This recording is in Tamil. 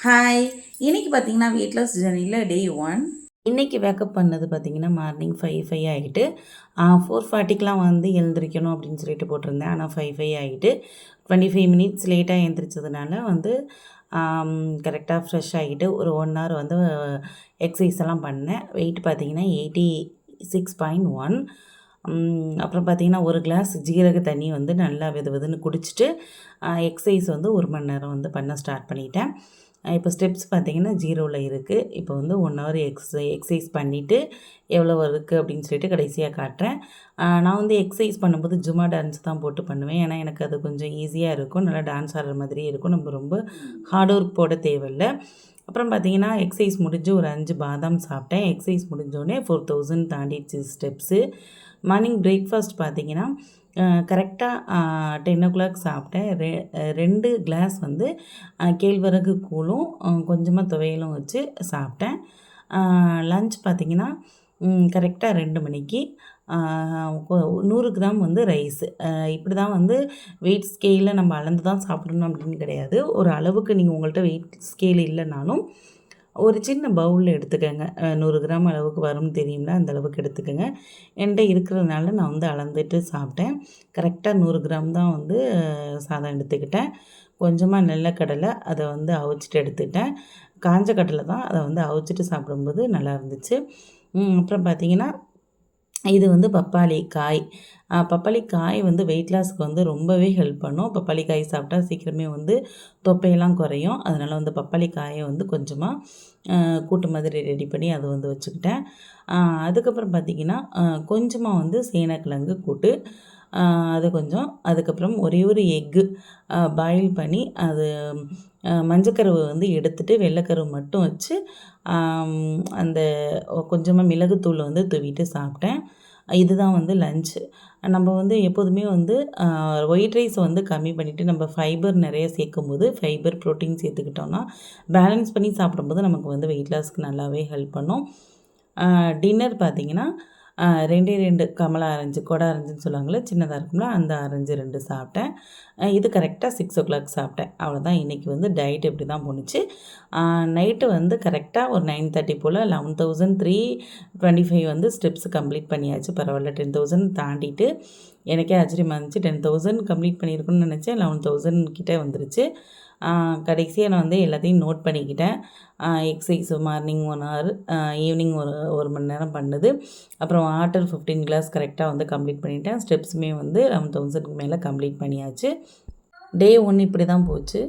ஹாய், இன்னைக்கு பார்த்தீங்கன்னா வெயிட் லாஸ் ஜர்னியில் டே 1. இன்றைக்கி வேக்கப் பண்ணது பார்த்தீங்கன்னா மார்னிங் 5 ஆகிட்டு 4:40க்கெலாம் வந்து எழுந்திரிக்கணும் அப்படின்னு சொல்லிட்டு போட்டிருந்தேன். ஆனால் 5 ஆகிட்டு 25 மினிட்ஸ் லேட்டாக எழுந்திரிச்சதுனால வந்து கரெக்டாக ஃப்ரெஷ் ஆகிட்டு ஒரு 1 hour வந்து எக்ஸசைஸ் எல்லாம் பண்ணேன். வெயிட் பார்த்தீங்கன்னா 86.1. அப்புறம் பார்த்திங்கன்னா ஒரு கிளாஸ் ஜீரக தண்ணி வந்து நல்லா வெதுன்னு குடிச்சிட்டு எக்ஸசைஸ் வந்து 1 மணி நேரம் வந்து பண்ண ஸ்டார்ட் பண்ணிட்டேன். இப்போ ஸ்டெப்ஸ் பார்த்திங்கன்னா 0ல் இருக்குது. இப்போ வந்து 1 hour எக்ஸசைஸ் பண்ணிவிட்டு எவ்வளோ இருக்குது அப்படின்னு சொல்லிட்டு கடைசியாக காட்டுறேன். நான் வந்து எக்ஸசைஸ் பண்ணும்போது ஜும்மா டான்ஸ் தான் போட்டு பண்ணுவேன். ஏன்னா எனக்கு அது கொஞ்சம் ஈஸியாக இருக்கும், நல்லா டான்ஸ் ஆடுற மாதிரியே இருக்கும், நம்ம ரொம்ப ஹார்ட் ஒர்க் போட தேவையில்லை. அப்புறம் பார்த்திங்கன்னா எக்ஸசைஸ் முடிஞ்சு ஒரு 5 பாதாம் சாப்பிட்டேன். எக்ஸசைஸ் முடிஞ்சோடனே 4000 தாண்டிடுச்சு ஸ்டெப்ஸு. மார்னிங் பிரேக்ஃபாஸ்ட் பார்த்திங்கன்னா கரெக்டாக 10 o'clock சாப்பிட்டேன். 2 கிளாஸ் வந்து கேழ்வரகு கூழும் கொஞ்சமாக துவையலும் வச்சு சாப்பிட்டேன். லன்ச் பார்த்திங்கன்னா கரெக்டாக 2 மணிக்கு 100 கிராம் வந்து ரைஸு. இப்படி தான் வந்து வெயிட் ஸ்கேலில் நம்ம அளந்து தான் சாப்பிடணும் அப்படின்னு கிடையாது. ஒரு அளவுக்கு நீங்கள் உங்கள்கிட்ட வெயிட் ஸ்கேல் இல்லைனாலும் ஒரு சின்ன பவுலில் எடுத்துக்கோங்க. 100 கிராம் அளவுக்கு வரும்னு தெரியும்ல, அந்த அளவுக்கு எடுத்துக்கோங்க. என்கிட்ட இருக்கிறதுனால நான் வந்து அளந்துட்டு சாப்பிட்டேன். கரெக்டாக 100 கிராம் தான் வந்து சாதம் எடுத்துக்கிட்டேன். கொஞ்சமாக நெல்லிக்கடலை அதை வந்து அவிச்சிட்டு எடுத்துக்கிட்டேன். காஞ்ச கடலை தான், அதை வந்து அவிச்சிட்டு சாப்பிடும்போது நல்லா இருந்துச்சு. அப்புறம் பார்த்திங்கன்னா இது வந்து பப்பாளி காய். பப்பாளி காய் வந்து வெயிட் லாஸ்க்கு வந்து ரொம்பவே ஹெல்ப் பண்ணும். பப்பாளி காய் சாப்பிட்டா சீக்கிரமே வந்து தொப்பையெல்லாம் குறையும். அதனால் வந்து பப்பாளி காயை வந்து கொஞ்சமாக கூட்டு மாதிரி ரெடி பண்ணி அதை வந்து வச்சுக்கிட்டேன். அதுக்கப்புறம் பார்த்திங்கன்னா கொஞ்சமாக வந்து சேனக்கிழங்கு கூட்டு, அது கொஞ்சம். அதுக்கப்புறம் ஒரே ஒரு எக்கு பாயில் பண்ணி அது மஞ்சக்கருவை வந்து எடுத்துகிட்டு வெள்ளைக்கருவு மட்டும் வச்சு அந்த கொஞ்சமாக மிளகுத்தூள் வந்து தூவிட்டு சாப்பிட்டேன். இதுதான் வந்து லன்ச்சு. நம்ம வந்து எப்போதுமே வந்து ஒயிட் ரைஸ் வந்து கம்மி பண்ணிவிட்டு நம்ம ஃபைபர் நிறைய சேர்க்கும்போது ஃபைபர் ப்ரோட்டீன் சேர்த்துக்கிட்டோன்னா பேலன்ஸ் பண்ணி சாப்பிடும்போது நமக்கு வந்து வெயிட் லாஸ்க்கு நல்லாவே ஹெல்ப் பண்ணும். டின்னர் பார்த்திங்கன்னா 2 கமலா ஆரஞ்சு, கொடை ஆரஞ்சுன்னு சொல்லுவாங்கள்ல, சின்னதாக இருக்கும்ல, அந்த ஆரஞ்சு 2 சாப்பிட்டேன். இது கரெக்டாக 6 o'clock சாப்பிட்டேன். அவ்வளோதான். இன்றைக்கி வந்து டயட் இப்படி தான் போணுச்சு. நைட்டு வந்து கரெக்டாக ஒரு 9:30 போல் 11,325 வந்து ஸ்டெப்ஸ் கம்ப்ளீட் பண்ணியாச்சு. பரவாயில்ல, 10,000 தாண்டிட்டு எனக்கே ஆச்சரியமாக இருந்துச்சு. 10,000 கம்ப்ளீட் பண்ணியிருக்குன்னு நினச்சேன். 11,000 கிட்டே வந்துருச்சு. கடைசியாக நான் வந்து எல்லாத்தையும் நோட் பண்ணிக்கிட்டேன். எக்ஸசைஸ் மார்னிங் 1 hour, ஈவினிங் ஒரு மணி நேரம் பண்ணுது. அப்புறம் வாட்டர் 15 கிளாஸ் கரெக்டாக வந்து கம்ப்ளீட் பண்ணிட்டேன். ஸ்டெப்ஸுமே வந்து 11,000க்கு மேலே கம்ப்ளீட் பண்ணியாச்சு. டே 1 இப்படி தான் போச்சு.